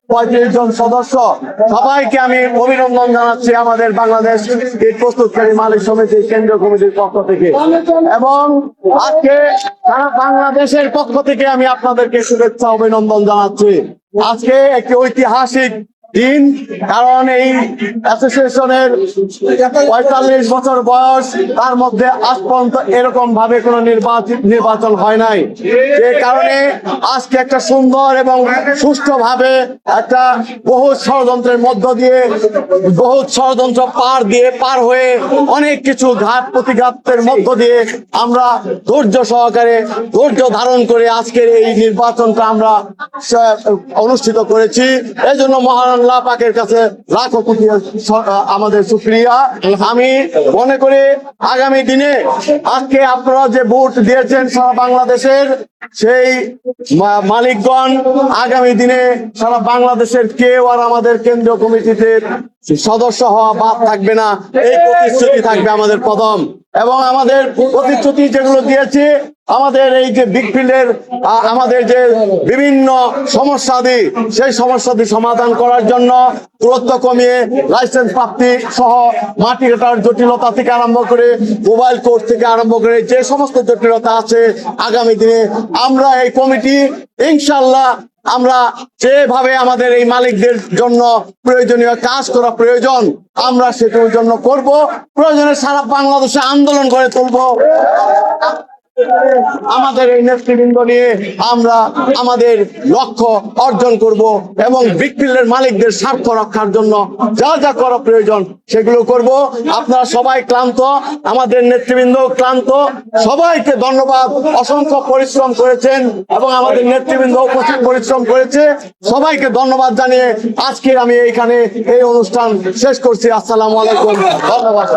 35 জন সদস্য সবাইকে আমি অভিনন্দন জানাচ্ছি আমাদের বাংলাদেশ ইট প্রস্তুতকারী মালিক সমিতি কেন্দ্রীয় কমিটির পক্ষ থেকে। এবং আজকে সারা বাংলাদেশের পক্ষ থেকে আমি আপনাদেরকে শুভেচ্ছা অভিনন্দন জানাচ্ছি। আজকে একটি ঐতিহাসিক দিন, কারণ এই অ্যাসোসিয়েশনের 45 বছর বয়স, তার মধ্যে আজ পর্যন্ত এরকম ভাবে কোনো নির্বাচন হয় নাই। যে কারণে আজকে একটা সুন্দর এবং সুষ্ঠুভাবে একটা বহু ষড়যন্ত্রের মধ্য দিয়ে, বহু ষড়যন্ত্র পার হয়ে অনেক কিছু ঘাত প্রতিঘাতের মধ্য দিয়ে আমরা ধৈর্য সহকারে ধৈর্য ধারণ করে আজকের এই নির্বাচনটা আমরা অনুষ্ঠিত করেছি। এই জন্য মহান আল্লাহ পাকের কাছে লাখো কোটি আমাদের শুকরিয়া। আমি মনে করি আগামী দিনে আজকে আপনারা যে ভোট দিয়েছেন সারা বাংলাদেশের সেই মালিকগণ আগামী দিনে সারা বাংলাদেশের কেউ আর আমাদের কেন্দ্রীয় কমিটিতে সদস্য হওয়া বাদ থাকবে না, এই প্রতিশ্রুতি থাকবে আমাদের প্রথম। এবং আমাদের প্রতিশ্রুতি যেগুলো দিয়েছি, আমাদের এই যে বিগ ফিল্ডের আমাদের যে বিভিন্ন সমস্যাদি, সেই সমস্যাদি সমাধান করার জন্য দূরত্ব কমিয়ে লাইসেন্স প্রাপ্তি সহ মাটি কাটার জটিলতা থেকে আরম্ভ করে মোবাইল কোর্স থেকে আরম্ভ করে যে সমস্ত জটিলতা আছে, আগামী দিনে আমরা এই কমিটি ইনশাল্লাহ আমরা যেভাবে আমাদের এই মালিকদের জন্য প্রয়োজনীয় কাজ করা প্রয়োজন আমরা সেটার জন্য করব। প্রয়োজনে সারা বাংলাদেশে আন্দোলন করে তুলব। আমাদের এই নেতৃবৃন্দ নিয়ে আমরা আমাদের লক্ষ্য অর্জন করব এবং বিগ ফিল্ডের মালিকদের স্বার্থ রক্ষার জন্য যা যা করা প্রয়োজন সেগুলো করব। আপনারা সবাই ক্লান্ত, আমাদের নেতৃবৃন্দ ক্লান্ত, সবাইকে ধন্যবাদ। অসংখ্য পরিশ্রম করেছেন এবং আমাদের নেতৃবৃন্দ প্রচুর পরিশ্রম করেছে। সবাইকে ধন্যবাদ জানিয়ে আজকে আমি এইখানে এই অনুষ্ঠান শেষ করছি। আসসালামু আলাইকুম, ধন্যবাদ।